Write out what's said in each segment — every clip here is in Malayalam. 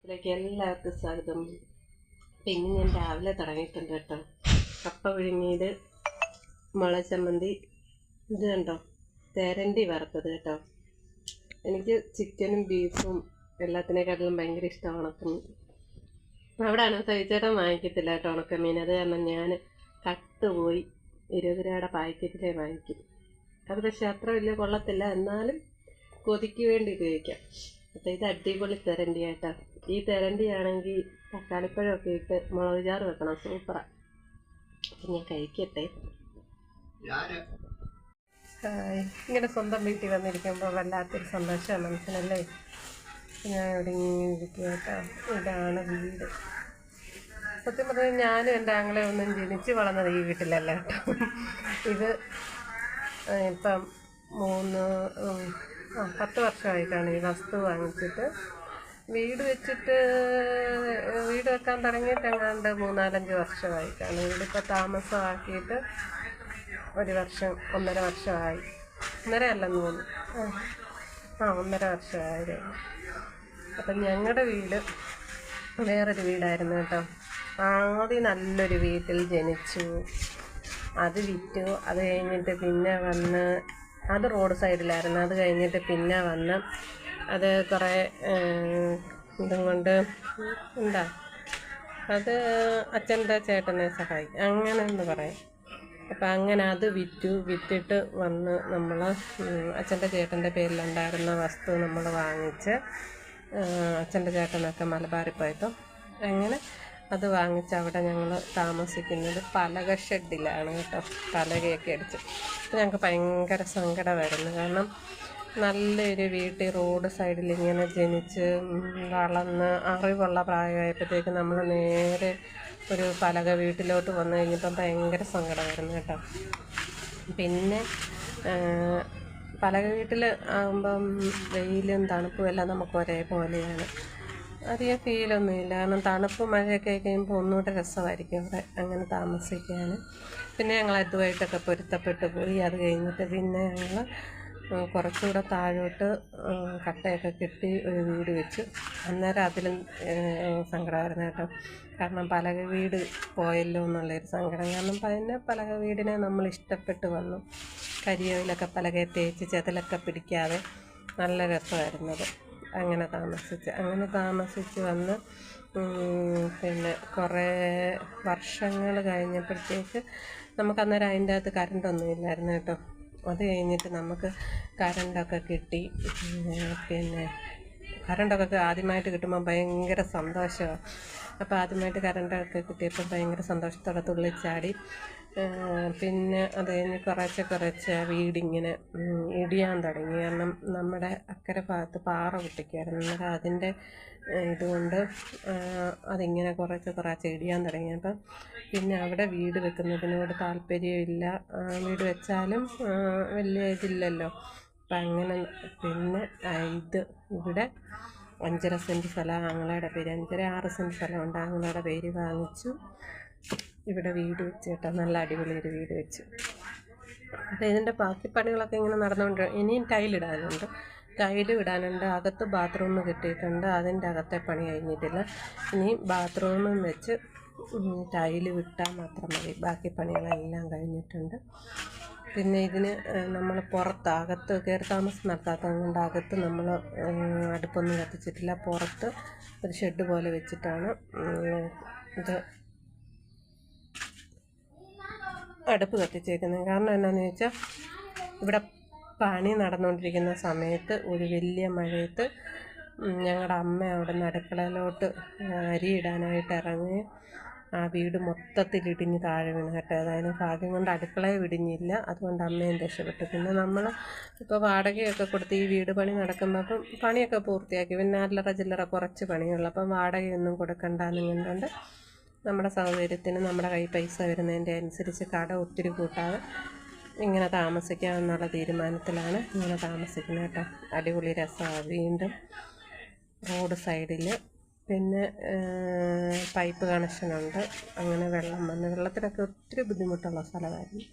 ഇതിലേക്ക് എല്ലാവർക്കും സ്വാഗതം. അപ്പം ഇന്ന് ഞാൻ രാവിലെ തുടങ്ങിയിട്ടുണ്ട് കേട്ടോ. കപ്പ പുഴുങ്ങിയത്, മുള ചമ്മന്തി, ഇത് കണ്ടോ തേരണ്ടി വറുത്തത് കേട്ടോ. എനിക്ക് ചിക്കനും ബീഫും എല്ലാത്തിനേക്കാട്ടിലും ഭയങ്കര ഇഷ്ടമാണ് ഉണക്കമീൻ. അവിടെയാണ് സഹിച്ചേട്ടൻ വാങ്ങിക്കത്തില്ല കേട്ടോ ഉണക്കമീൻ. അത് കാരണം ഞാൻ കട്ടുപോയി 20 രൂപയുടെ പാക്കറ്റിലേ വാങ്ങിക്കും. അത് പക്ഷെ അത്ര വലിയ കൊള്ളത്തില്ല, എന്നാലും കൊതിക്ക് വേണ്ടി ഉപയോഗിക്കാം. അപ്പം ഇത് അടിപൊളി തെരണ്ടി ആയിട്ടാ. ഈ തെരണ്ടിയാണെങ്കിൽ തക്കാളിപ്പഴമൊക്കെ ഇട്ട് മുളക് ചാറ് വെക്കണം, സൂപ്പറാണ്. അപ്പം ഞാൻ കഴിക്കട്ടെ. ഇങ്ങനെ സ്വന്തം വീട്ടിൽ വന്നിരിക്കുമ്പോൾ വല്ലാത്തൊരു സന്തോഷമാണ് മനസ്സിനല്ലേ. ഞാൻ ഇവിടെ ഇങ്ങനെ ഇരിക്കുക കേട്ടോ. ഇതാണ് വീട്. സത്യം പറഞ്ഞാൽ ഞാനും എൻ്റെ ആങ്ങളെ ഒന്നും ജനിച്ച് വളർന്നത് ഈ വീട്ടിലല്ല കേട്ടോ. ഇത് ഇപ്പം 10 വർഷമായിട്ടാണ് ഈ വസ്തു വാങ്ങിച്ചിട്ട്. വീട് വെക്കാൻ തുടങ്ങിയിട്ട് എങ്ങാണ്ട് 3-4 വർഷമായിട്ടാണ്. വീടിപ്പോൾ താമസമാക്കിയിട്ട് 1 വർഷം 1.5 വർഷമായി. 1.5 അല്ലെന്ന് തോന്നുന്നു. 1.5 വർഷമായി. അപ്പം ഞങ്ങളുടെ വീട് വേറൊരു വീടായിരുന്നു കേട്ടോ. ആദ്യം നല്ലൊരു വീട്ടിൽ ജനിച്ചു, അത് വിറ്റു. അത് കഴിഞ്ഞിട്ട് പിന്നെ വന്ന്, അത് റോഡ് സൈഡിലായിരുന്നു. അത് കഴിഞ്ഞിട്ട് പിന്നെ വന്ന് അത് കുറേ ഇതും കൊണ്ട് അത് അച്ഛൻ്റെ ചേട്ടനെ സഹായിക്കും, അങ്ങനെ എന്ന് പറയാം. അപ്പം അങ്ങനെ അത് വിറ്റിട്ട് വന്ന് നമ്മൾ അച്ഛൻ്റെ ചേട്ടൻ്റെ പേരിലുണ്ടായിരുന്ന വസ്തു നമ്മൾ വാങ്ങിച്ച്, അച്ഛൻ്റെ ചേട്ടനൊക്കെ മലബാറിൽ പോയപ്പോൾ അങ്ങനെ അത് വാങ്ങിച്ച് അവിടെ ഞങ്ങൾ താമസിക്കുന്നത് പലക ഷെഡിലാണ് കേട്ടോ. പലകയൊക്കെ അടിച്ച് ഞങ്ങൾക്ക് ഭയങ്കര സങ്കടമായിരുന്നു. കാരണം നല്ലൊരു വീട്ടിൽ റോഡ് സൈഡിൽ ഇങ്ങനെ ജനിച്ച് വളർന്ന് അറിവുള്ള പ്രായമായപ്പോഴത്തേക്ക് നമ്മൾ നേരെ ഒരു പലക വീട്ടിലോട്ട് വന്നു കഴിഞ്ഞപ്പം ഭയങ്കര സങ്കടമായിരുന്നു കേട്ടോ. പിന്നെ പലക വീട്ടിൽ ആകുമ്പം വെയിലും തണുപ്പും എല്ലാം നമുക്ക് ഒരേപോലെയാണ്. അധികം ഫീലൊന്നുമില്ല. കാരണം തണുപ്പ് മഴയൊക്കെ കഴിയുമ്പോൾ ഒന്നുകൂടെ രസമായിരിക്കും അവിടെ അങ്ങനെ താമസിക്കാൻ. പിന്നെ ഞങ്ങൾ അതുമായിട്ടൊക്കെ പൊരുത്തപ്പെട്ടു പോയി. അത് കഴിഞ്ഞിട്ട് പിന്നെ ഞങ്ങൾ കുറച്ചുകൂടെ താഴോട്ട് കട്ടയൊക്കെ കെട്ടി ഒരു വീട് വെച്ചു. അന്നേരം അതിലും സങ്കടമായിരുന്നു കേട്ടോ. കാരണം പലക വീട് പോയല്ലോ എന്നുള്ളൊരു സങ്കടം. കാരണം പിന്നെ പലക വീടിനെ നമ്മൾ ഇഷ്ടപ്പെട്ട് വന്നു. കരിയോയിലൊക്കെ പലകയെ തേച്ച് ചെതലൊക്കെ പിടിക്കാതെ നല്ല രസമായിരുന്നത്. അങ്ങനെ താമസിച്ച് വന്ന് പിന്നെ കുറേ വർഷങ്ങൾ കഴിഞ്ഞപ്പോഴത്തേക്ക് നമുക്കന്നേരം അതിൻ്റെ അകത്ത് കറണ്ടൊന്നും ഇല്ലായിരുന്നു കേട്ടോ. അത് കഴിഞ്ഞിട്ട് നമുക്ക് കറണ്ടൊക്കെ കിട്ടി. പിന്നെ കറണ്ടൊക്കെ ആദ്യമായിട്ട് കിട്ടുമ്പോൾ ഭയങ്കര സന്തോഷമാണ്. അപ്പോൾ ആദ്യമായിട്ട് കറണ്ടൊക്കെ കിട്ടിയപ്പോൾ ഭയങ്കര സന്തോഷത്തോടെ തുള്ളിച്ചാടി. പിന്നെ അത് കഴിഞ്ഞ് കുറച്ച് വീടിങ്ങനെ ഇടിയാൻ തുടങ്ങി. കാരണം നമ്മുടെ അക്കരെ ഭാഗത്ത് പാറ പൊട്ടിക്കുമായിരുന്നു. അന്നേരം അതിൻ്റെ ഇതുകൊണ്ട് അതിങ്ങനെ കുറച്ച് ഇടിയാൻ തുടങ്ങിയപ്പം പിന്നെ അവിടെ വീട് വെക്കുന്നതിനോട് താല്പര്യമില്ല. വീട് വെച്ചാലും വലിയ ഇതില്ലല്ലോ. അപ്പം അങ്ങനെ പിന്നെ ഇവിടെ 5.5 സെൻറ്റ് സ്ഥലം ആങ്ങളയുടെ പേര്, 5-6 സെൻറ്റ് സ്ഥലമുണ്ട് ആങ്ങളയുടെ പേര് വാങ്ങിച്ചു. ഇവിടെ വീട് വെച്ച് കേട്ടോ. നല്ല അടിപൊളി ഒരു വീട് വെച്ചു. അപ്പോൾ ഇതിൻ്റെ ബാക്കി പണികളൊക്കെ ഇങ്ങനെ നടന്നുകൊണ്ട് ഇനിയും ടൈലും ഇടാനുണ്ട്. അകത്ത് ബാത്റൂം കിട്ടിയിട്ടുണ്ട്, അതിൻ്റെ അകത്തെ പണി കഴിഞ്ഞിട്ടില്ല. ഇനി ബാത്റൂമും വെച്ച് ടൈല് വിട്ടാൽ മാത്രം മതി. ബാക്കി പണികളെല്ലാം കഴിഞ്ഞിട്ടുണ്ട്. പിന്നെ ഇതിന് നമ്മൾ അകത്ത് കയറി താമസം നടത്താത്തത് കൊണ്ട് അകത്ത് നമ്മൾ അടുപ്പൊന്നും കത്തിച്ചിട്ടില്ല. പുറത്ത് ഒരു ഷെഡ് പോലെ വെച്ചിട്ടാണ് ഇത് അടുപ്പ് കത്തിച്ചേക്കുന്നത്. കാരണം എന്നാന്ന് ചോദിച്ചാൽ ഇവിടെ പണി നടന്നുകൊണ്ടിരിക്കുന്ന സമയത്ത് ഒരു വലിയ മഴയത്ത് ഞങ്ങളുടെ അമ്മ അവിടെ നിന്ന് അടുക്കളയിലോട്ട് അരിയിടാനായിട്ട് ഇറങ്ങി ആ വീട് മൊത്തത്തിൽ ഇടിഞ്ഞ് താഴെ വീണ് കേട്ടോ. അതായത് ഭാഗ്യം കൊണ്ട് അടുക്കളയെ ഇടിഞ്ഞില്ല, അതുകൊണ്ട് അമ്മയും രക്ഷപ്പെട്ടു. പിന്നെ നമ്മൾ ഇപ്പോൾ വാടകയൊക്കെ കൊടുത്ത് ഈ വീട് പണി നടക്കുമ്പോൾ അപ്പം പണിയൊക്കെ പൂർത്തിയാക്കി. പിന്നെ ചില്ലറ കുറച്ച് പണിയുള്ളൂ. അപ്പം വാടകയൊന്നും കൊടുക്കണ്ടെന്ന് കണ്ടുകൊണ്ട് നമ്മുടെ സൗകര്യത്തിന് നമ്മുടെ കയ്യിൽ പൈസ വരുന്നതിൻ്റെ അനുസരിച്ച് കടം ഒത്തിരി കൂട്ടാതെ ഇങ്ങനെ താമസിക്കാമെന്നുള്ള തീരുമാനത്തിലാണ് ഇങ്ങനെ താമസിക്കുന്നത് കേട്ടോ. അടിപൊളി രസമാണ്. വീണ്ടും റോഡ് സൈഡിൽ പിന്നെ പൈപ്പ് കണക്ഷനുണ്ട്. അങ്ങനെ വെള്ളത്തിനൊക്കെ ഒത്തിരി ബുദ്ധിമുട്ടുള്ള സ്ഥലമായിരുന്നു.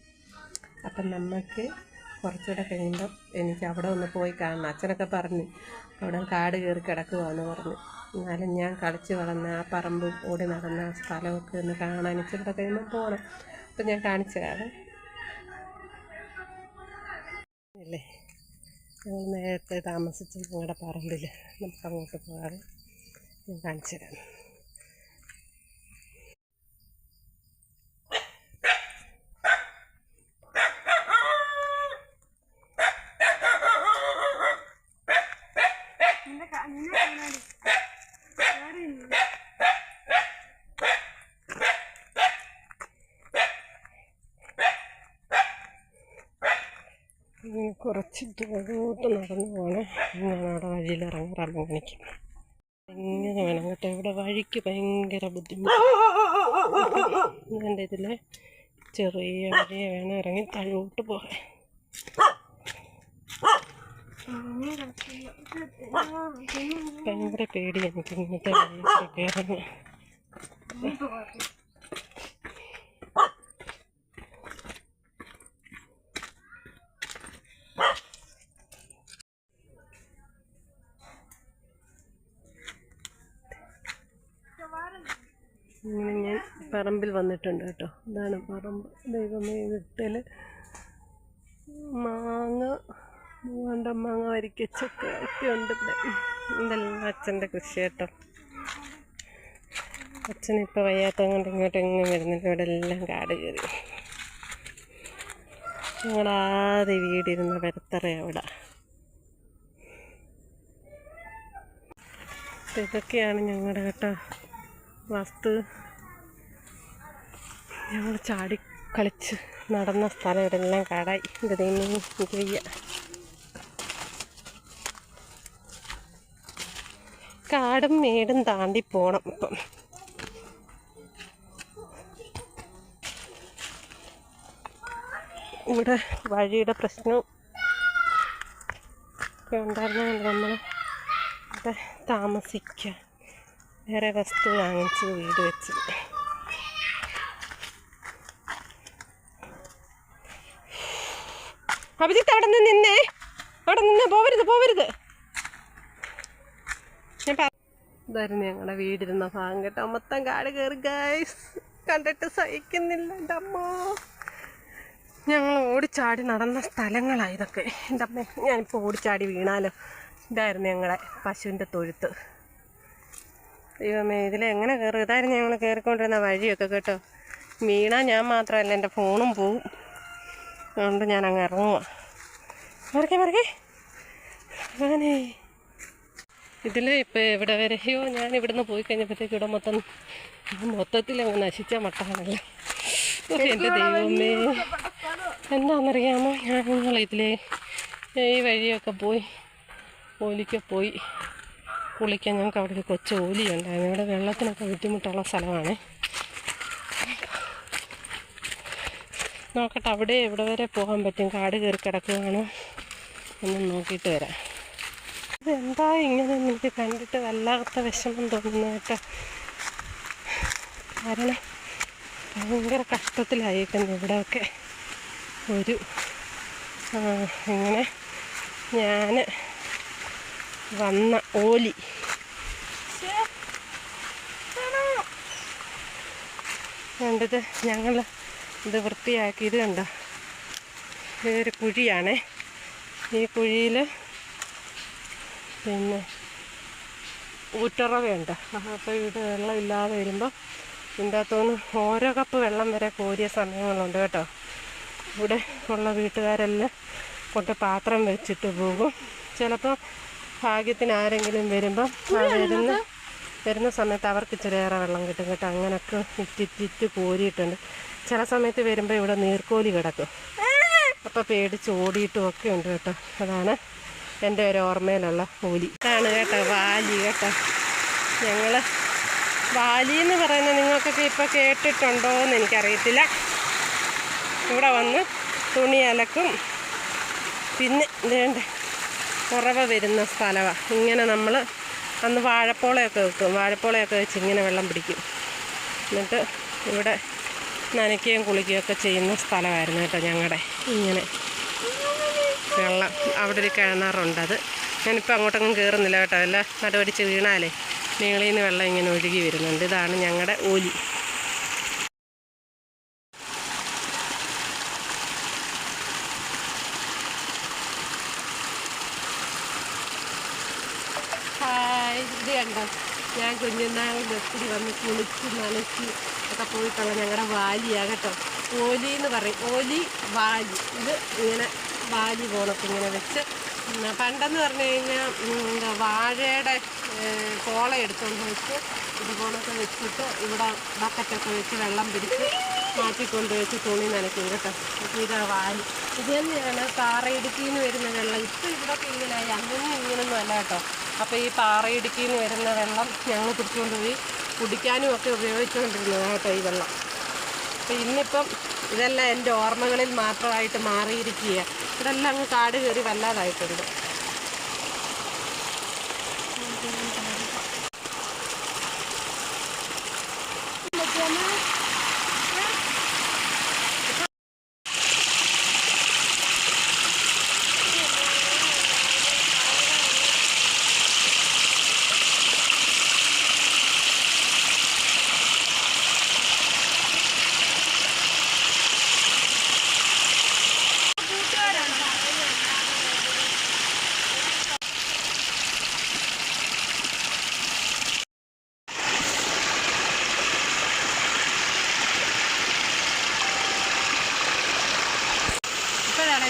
അപ്പം നമുക്ക് കുറച്ചുകൂടെ കഴിയുമ്പം എനിക്ക് അവിടെ ഒന്ന് പോയി കാണണം. അച്ഛനൊക്കെ പറഞ്ഞു അവിടെ കാട് കയറി കിടക്കുകയെന്ന് പറഞ്ഞു. എന്നാലും ഞാൻ കളിച്ച് വളർന്ന ആ പറമ്പ് ഓടി നടന്ന ആ സ്ഥലമൊക്കെ ഒന്ന് കാണാൻ ഇച്ചിരി കഴിയുമ്പോൾ പോകണം. അപ്പം ഞാൻ കാണിച്ചു തരാം അല്ലേ. ഞങ്ങൾ നേരത്തെ താമസിച്ച് ഞങ്ങളുടെ പറമ്പിൽ നമുക്ക് അങ്ങോട്ട് പോകാതെ ഞാൻ കാണിച്ചു തരാം. കുറച്ച് ദൂരോട്ട് നടന്നു പോകണം. ഞാൻ അവിടെ വഴിയിൽ ഇറങ്ങാൻ കാണിക്കും. എങ്ങനെ വേണം കേട്ടോ. ഇവിടെ വഴിക്ക് ഭയങ്കര ബുദ്ധിമുട്ട്. എൻ്റെ ഇതിൽ ചെറിയ വഴിയെ വേണം ഇറങ്ങി താഴോട്ട് പോകാൻ. ഭയങ്കര പേടി എനിക്ക് ഇങ്ങനത്തെ വഴിയൊക്കെ ഇറങ്ങി. ഇങ്ങനെ ഞാൻ പറമ്പിൽ വന്നിട്ടുണ്ട് കേട്ടോ. ഇതാണ് പറമ്പ്. ദൈവമേ വിട്ടൽ മാങ്ങ, മാങ്ങ വരിക്കച്ചൊക്കെ ഒക്കെ ഉണ്ട് ഇവിടെ. ഇതെല്ലാം അച്ഛൻ്റെ കൃഷി കേട്ടോ. അച്ഛനിപ്പോൾ വയ്യാത്ത കൊണ്ട് ഇങ്ങോട്ട് എങ്ങും വരുന്നില്ല. ഇവിടെ എല്ലാം കാട് കയറി. ഞങ്ങളാദ്യ വീടിരുന്ന പരത്തറ അവിടെ. ഇതൊക്കെയാണ് ഞങ്ങളുടെ കേട്ടോ വസ്തു. ഞങ്ങൾ ചാടി കളിച്ച് നടന്ന സ്ഥലം ഇവിടെ എല്ലാം കാടായി. ഇതെന്നെ എനിക്ക് വയ്യ. കാടും മേടും താണ്ടി പോകണം. ഇപ്പം ഇവിടെ വഴിയുടെ പ്രശ്നവും ഒക്കെ ഉണ്ടായിരുന്നതുകൊണ്ട് നമ്മൾ ഇവിടെ താമസിക്കുക, വേറെ വസ്തു വാങ്ങിച്ച് വീട് വെച്ച്. അഭിജിത്ത് അവിടെ നിന്നേ, അവിടെ നിന്ന് പോവരുത്. ഇതായിരുന്നു ഞങ്ങളുടെ വീടിരുന്ന ഭാഗം കേട്ടോ. മൊത്തം കാട് കയറി ഗൈസ്. കണ്ടിട്ട് സഹിക്കുന്നില്ല എൻ്റെ അമ്മ. ഞങ്ങൾ ഓടിച്ചാടി നടന്ന സ്ഥലങ്ങളാണ് ഇതൊക്കെ. എൻ്റെ അമ്മ, ഞാനിപ്പോൾ ഓടിച്ചാടി വീണാലോ. ഇതായിരുന്നു ഞങ്ങളുടെ പശുവിൻ്റെ തൊഴുത്ത്. ദൈവമേ, ഇതിലെങ്ങനെ കയറും? ഇതായിരുന്നു ഞങ്ങൾ കയറിക്കൊണ്ടിരുന്ന വഴിയൊക്കെ കേട്ടോ. വീണാൽ ഞാൻ മാത്രമല്ല, എൻ്റെ ഫോണും പോവും. അതുകൊണ്ട് ഞാൻ അങ്ങ് ഇറങ്ങുക. മറിക്കേ അങ്ങനെ ഇതിൽ ഇപ്പോൾ എവിടെ വരെയോ ഞാൻ ഇവിടുന്ന് പോയി കഴിഞ്ഞപ്പോഴത്തേക്ക് ഇവിടെ മൊത്തത്തിൽ അങ്ങ് നശിച്ച മട്ടാണല്ലോ. എൻ്റെ ദൈവമേ, എന്താണെന്നറിയാമോ, ഞങ്ങളിതിലെ ഈ വഴിയൊക്കെ പോയി ഓലിക്ക് പോയി കുളിക്കാൻ. ഞങ്ങൾക്ക് അവിടെ ഒരു കൊച്ചു ഓലി ഉണ്ടായിരുന്നു. ഇവിടെ വെള്ളത്തിനൊക്കെ ബുദ്ധിമുട്ടുള്ള സ്ഥലമാണ്. നോക്കട്ടെ അവിടെ എവിടെ വരെ പോകാൻ പറ്റും. കാട് കയറി കിടക്കുകയാണോ ഒന്ന് നോക്കിയിട്ട് വരാം. ഇതെന്താ ഇങ്ങനെ എനിക്ക് കണ്ടിട്ട് വല്ലാത്ത വിഷമം തോന്നുന്നു കേട്ടോ. കാരണം ഭയങ്കര കഷ്ടത്തിലായിരിക്കുന്നു ഇവിടെയൊക്കെ. ഇങ്ങനെ ഞാൻ വന്ന ഓലി കണ്ടത്. ഞങ്ങൾ ഇത് വൃത്തിയാക്കി. ഇത് കണ്ടോ, ഇതൊരു കുഴിയാണേ. ഈ കുഴിയിൽ പിന്നെ ഊറ്ററവയുണ്ട്. അപ്പോൾ ഇവിടെ വെള്ളം ഇല്ലാതെ വരുമ്പോൾ ഇതിൻ്റെ അകത്തുനിന്ന് ഓരോ കപ്പ് വെള്ളം വരെ കോരിയ സമയങ്ങളുണ്ട് കേട്ടോ. ഇവിടെ ഉള്ള വീട്ടുകാരെല്ലാം കൊണ്ട് പാത്രം വെച്ചിട്ട് പോകും. ചിലപ്പോൾ ഭാഗ്യത്തിന് ആരെങ്കിലും വരുമ്പം വരുന്ന സമയത്ത് അവർക്ക് ഇച്ചിരിയേറെ വെള്ളം കിട്ടും കേട്ടോ. അങ്ങനെയൊക്കെ ഇറ്റിറ്റ് കോരിയിട്ടുണ്ട്. ചില സമയത്ത് വരുമ്പോൾ ഇവിടെ നീർക്കോലി കിടക്കും. അപ്പോൾ പേടിച്ച് ഓടിയിട്ടും ഒക്കെ ഉണ്ട് കേട്ടോ. അതാണ് എൻ്റെ ഒരു ഓർമ്മയിലുള്ള ഓലി. ഇതാണ് കേട്ടോ വാലി കേട്ടോ. ഞങ്ങൾ വാലി എന്ന് പറയുന്നത് നിങ്ങൾക്കൊക്കെ ഇപ്പോൾ കേട്ടിട്ടുണ്ടോ എന്ന് എനിക്കറിയത്തില്ല. ഇവിടെ വന്ന് തുണി അലക്കും. പിന്നെ ഇതേണ്ട ഉറവ വരുന്ന സ്ഥലമാണ്. ഇങ്ങനെ നമ്മൾ അന്ന് വാഴപ്പോളയൊക്കെ വെക്കും. വാഴപ്പോളയൊക്കെ വെച്ച് ഇങ്ങനെ വെള്ളം പിടിക്കും. എന്നിട്ട് ഇവിടെ നനയ്ക്കുകയും കുളിക്കുകയൊക്കെ ചെയ്യുന്ന സ്ഥലമായിരുന്നു കേട്ടോ ഞങ്ങളുടെ. ഇങ്ങനെ വെള്ളം അവിടെ ഒരു കിണറുണ്ടത്. ഞാനിപ്പോൾ അങ്ങോട്ടൊന്നും കയറുന്നില്ല കേട്ടോ. എല്ലാം നടുവടിച്ച് വീണാലേ മേളിൽ നിന്ന് വെള്ളം ഇങ്ങനെ ഒഴുകി വരുന്നുണ്ട്. ഇതാണ് ഞങ്ങളുടെ ഓലി. ഇത് കണ്ടോ, ഞാൻ കുഞ്ഞുനാളിൽ ഒത്തിരി വന്ന് കുളിച്ച് നനച്ച് ഒക്കെ പോയിട്ടുള്ള ഞങ്ങളുടെ വാലിയാണ് കേട്ടോ. ഓലി എന്ന് പറയും, ഓലി വാലി. ഇത് ഇങ്ങനെ വാലി പോണൊക്കെ ഇങ്ങനെ വെച്ച് പണ്ടെന്ന് പറഞ്ഞു കഴിഞ്ഞാൽ എന്താ വാഴയുടെ പോള എടുത്തുകൊണ്ട് വെച്ച് ഇതുപോലൊക്കെ വെച്ചിട്ട് ഇവിടെ ബക്കറ്റൊക്കെ വെച്ച് വെള്ളം പിടിച്ച് മാറ്റിക്കൊണ്ട് വെച്ച് തുണി നനയ്ക്കും കേട്ടോ. അപ്പോൾ ഇതാ വാലി. ഇത് തന്നെയാണ് പാറയിടുക്കിയിൽ നിന്ന് വരുന്ന വെള്ളം. ഇപ്പം ഇവിടെയൊക്കെ ഇങ്ങനെയായി, അങ്ങനെയും ഇങ്ങനൊന്നും അല്ല കേട്ടോ. അപ്പോൾ ഈ പാറയിടുക്കിയിൽ നിന്ന് വരുന്ന വെള്ളം ഞങ്ങൾ പിടിച്ചുകൊണ്ട് പോയി കുടിക്കാനും ഒക്കെ ഉപയോഗിച്ചുകൊണ്ടിരുന്നത് കേട്ടോ ഈ വെള്ളം. അപ്പോൾ ഇന്നിപ്പം ഇതെല്ലാം എൻ്റെ ഓർമ്മകളിൽ മാത്രമായിട്ട് മാറിയിരിക്കുക. ഇവിടെ എല്ലാം അങ്ങ് കാട് കയറി വല്ലാതായിട്ടുണ്ട്.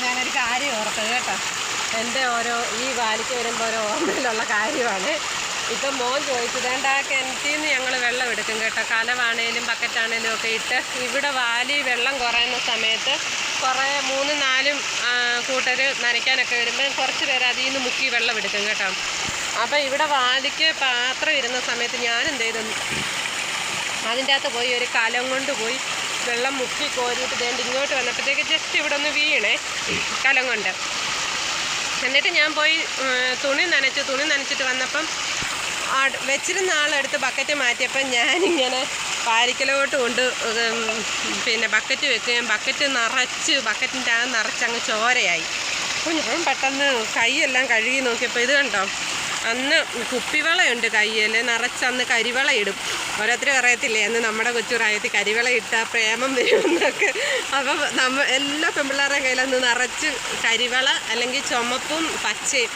ഞാനൊരു കാര്യം ഓർത്തത് കേട്ടോ. എൻ്റെ ഈ വാലിക്ക് വരുമ്പോൾ ഓരോ ഓർമ്മയിലുള്ള കാര്യമാണ്. ഇപ്പം മോൻ ചോദിച്ചത് വേണ്ട കിണറ്റിൽ നിന്ന് ഞങ്ങൾ വെള്ളം എടുക്കും കേട്ടോ. കലവാണേലും ബക്കറ്റാണേലും ഒക്കെ ഇട്ട് ഇവിടെ വാലി വെള്ളം കുറയുന്ന സമയത്ത് കുറേ 3-4 കൂട്ടർ നനയ്ക്കാനൊക്കെ വരുമ്പോൾ കുറച്ച് പേര് അതിൽ നിന്ന് മുക്കി വെള്ളം എടുക്കും കേട്ടോ. അപ്പം ഇവിടെ വാലിക്ക് പാത്രം ഇരുന്ന സമയത്ത് ഞാൻ എന്ത് ചെയ്തു, അതിൻ്റെ അകത്ത് പോയി ഒരു കലം കൊണ്ട് പോയി വെള്ളം മുക്കി കോരിയിട്ട് വേണ്ടി ഇങ്ങോട്ട് വന്നപ്പോഴത്തേക്ക് ജസ്റ്റ് ഇവിടെ ഒന്ന് വീണേ കലം കൊണ്ട്. എന്നിട്ട് ഞാൻ പോയി തുണി നനച്ചിട്ട് വന്നപ്പം വെച്ചിരുന്ന ആളെടുത്ത് ബക്കറ്റ് മാറ്റിയപ്പം ഞാനിങ്ങനെ പാരിക്കലോട്ട് കൊണ്ട് പിന്നെ ബക്കറ്റ് വെക്കുകയും ബക്കറ്റിൻ്റെ അകം നിറച്ചങ്ങ് ചോരയായി. അപ്പോൾ ഞാൻ പെട്ടെന്ന് കൈയെല്ലാം കഴുകി നോക്കിയപ്പോൾ ഇത് കണ്ടോ, അന്ന് കുപ്പിവളയുണ്ട് കയ്യിൽ നിറച്ചന്ന് കരിവള ഇടും. ഓരോരുത്തർ പറയത്തില്ലേ അന്ന് നമ്മുടെ കൊച്ചു പ്രായത്തിൽ കരിവള ഇട്ടാൽ പ്രേമം വരുമെന്നൊക്കെ. അപ്പം എല്ലാ പെൺപിള്ളേരുടെയും കയ്യിലന്ന് നിറച്ച് കരിവള അല്ലെങ്കിൽ ചുമപ്പും പച്ചയും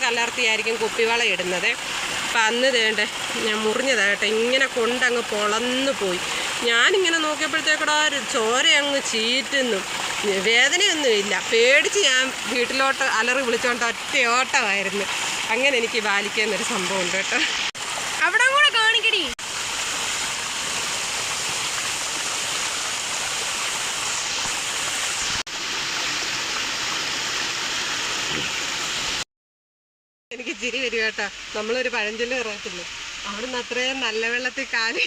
കലർത്തിയായിരിക്കും കുപ്പിവള ഇടുന്നത്. അപ്പം അന്ന് വേണ്ടേ ഞാൻ മുറിഞ്ഞതാകട്ടെ ഇങ്ങനെ കൊണ്ടങ്ങ് പൊളന്നു പോയി. ഞാനിങ്ങനെ നോക്കിയപ്പോഴത്തേക്കടാ ചോര അങ്ങ് ചീറ്റുന്നു, വേദനയൊന്നുമില്ല. പേടിച്ച് ഞാൻ വീട്ടിലോട്ട് അലറി വിളിച്ചോണ്ട് ഒറ്റ ഓട്ടമായിരുന്നു. അങ്ങനെ എനിക്ക് ബാലിക്കുന്നൊരു സംഭവം ഉണ്ട് കേട്ടോ. അവിടെ കൂടെ കാണിക്കടി. എനിക്ക് ചിരി വരും കേട്ടോ. നമ്മളൊരു പഴഞ്ചൊല്ല് പറയത്തില്ലേ, അവിടുന്ന് അത്രയും നല്ല വെള്ളത്തിൽ കാല്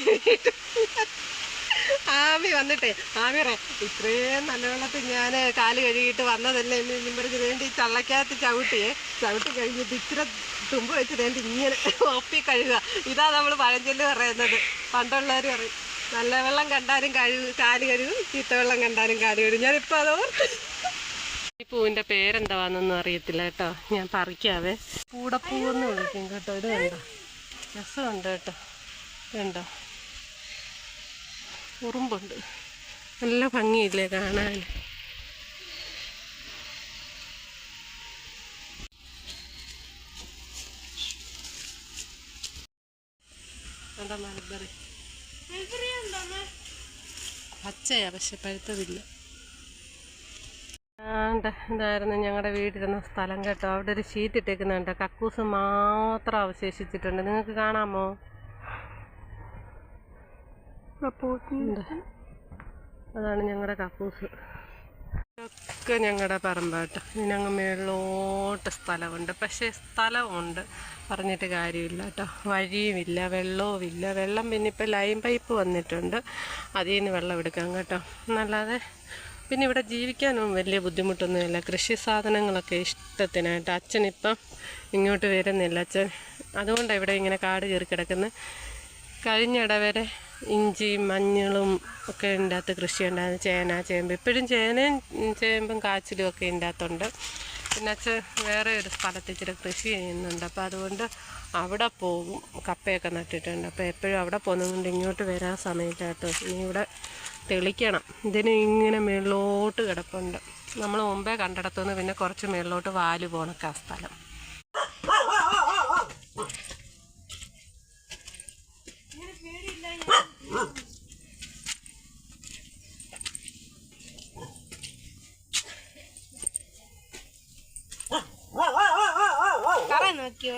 ആമി വന്നിട്ടേ ആമി പറയാം ഇത്രയും നല്ല വെള്ളത്തിൽ ഞാൻ കാല് കഴുകിയിട്ട് വന്നതല്ലേ എന്ന് പറഞ്ഞ് വേണ്ടി ചള്ളക്കകത്ത് ചവിട്ടി കഴിഞ്ഞിട്ട് ഇത്ര തുമ്പ് വെച്ച് വേണ്ടി ഇങ്ങനെ ഒപ്പി കഴുകുക. ഇതാ നമ്മൾ പഴഞ്ചൊല്ല് പറയുന്നത്. പണ്ടുള്ളവർ പറയും നല്ല വെള്ളം കണ്ടാലും കാല് കഴുകും, ചീത്തവെള്ളം കണ്ടാലും കാല് കഴുകും. ഞാനിപ്പോൾ അതോർത്ത്. ഈ പൂവിൻ്റെ പേരെന്താവാന്നൊന്നും അറിയത്തില്ല കേട്ടോ. ഞാൻ പറിക്കാവേ. കൂടപ്പൂവെന്ന് വിളിക്കും കേട്ടോ. ഇത് കണ്ടോ, രസമുണ്ട് കേട്ടോ. കണ്ടോ, ഉറുമ്പുണ്ട്, നല്ല ഭംഗിയില്ലേ കാണാൻ. എന്താ മലബറി പച്ചയാ, പക്ഷെ പഴുത്തതില്ല. ഇതായിരുന്നു ഞങ്ങളുടെ വീടിരുന്ന സ്ഥലം കേട്ടോ. അവിടെ ഒരു ഷീറ്റ് ഇട്ടേക്കുന്നുണ്ട്. കക്കൂസ് മാത്രം അവശേഷിച്ചിട്ടുണ്ട്. നിങ്ങൾക്ക് കാണാമോ? അതാണ് ഞങ്ങളുടെ കക്കൂസ്. ഒക്കെ ഞങ്ങളുടെ പറമ്പാട്ട്. ഇതിനങ്ങ് മേളിലോട്ട് സ്ഥലമുണ്ട്. പക്ഷേ സ്ഥലമുണ്ട് പറഞ്ഞിട്ട് കാര്യമില്ല കേട്ടോ. വഴിയുമില്ല, വെള്ളവുമില്ല. വെള്ളം പിന്നെ ഇപ്പോൾ ലൈൻ പൈപ്പ് വന്നിട്ടുണ്ട്, അതിൽ നിന്ന് വെള്ളം എടുക്കാം കേട്ടോ. എന്നല്ലാതെ പിന്നെ ഇവിടെ ജീവിക്കാനും വലിയ ബുദ്ധിമുട്ടൊന്നുമില്ല. കൃഷി സാധനങ്ങളൊക്കെ ഇഷ്ടത്തിനായിട്ട്. അച്ഛനിപ്പം ഇങ്ങോട്ട് വരുന്നില്ല. അച്ഛൻ അതുകൊണ്ടാണ് ഇവിടെ ഇങ്ങനെ കാട് കയറി കിടക്കുന്നത്. കഴിഞ്ഞിട വരെ ഇഞ്ചിയും മഞ്ഞളും ഒക്കെ ഇതിൻ്റെ അകത്ത് കൃഷി ഉണ്ടായിരുന്നു. ചേന, ചേമ്പ്. ഇപ്പോഴും ചേനയും ചേമ്പും കാച്ചിലും ഒക്കെ ഇതിൻ്റെ അകത്തുണ്ട്. പിന്നെ അച്ഛൻ വേറെ ഒരു സ്ഥലത്ത് ഇച്ചിരി കൃഷി ചെയ്യുന്നുണ്ട്. അപ്പോൾ അതുകൊണ്ട് അവിടെ പോകും. കപ്പയൊക്കെ നട്ടിട്ടുണ്ട്. അപ്പോൾ എപ്പോഴും അവിടെ പോകുന്നതുകൊണ്ട് ഇങ്ങോട്ട് വരാൻ സമയമില്ല കേട്ടോ. ഇനി ഇവിടെ തെളിക്കണം. ഇതിന് ഇങ്ങനെ മേളിലോട്ട് കിടപ്പുണ്ട്. നമ്മൾ മുമ്പേ കണ്ടിടത്തുനിന്ന് പിന്നെ കുറച്ച് മേളിലോട്ട് വാല് പോണക്കാ സ്ഥലം. നോക്കിയോ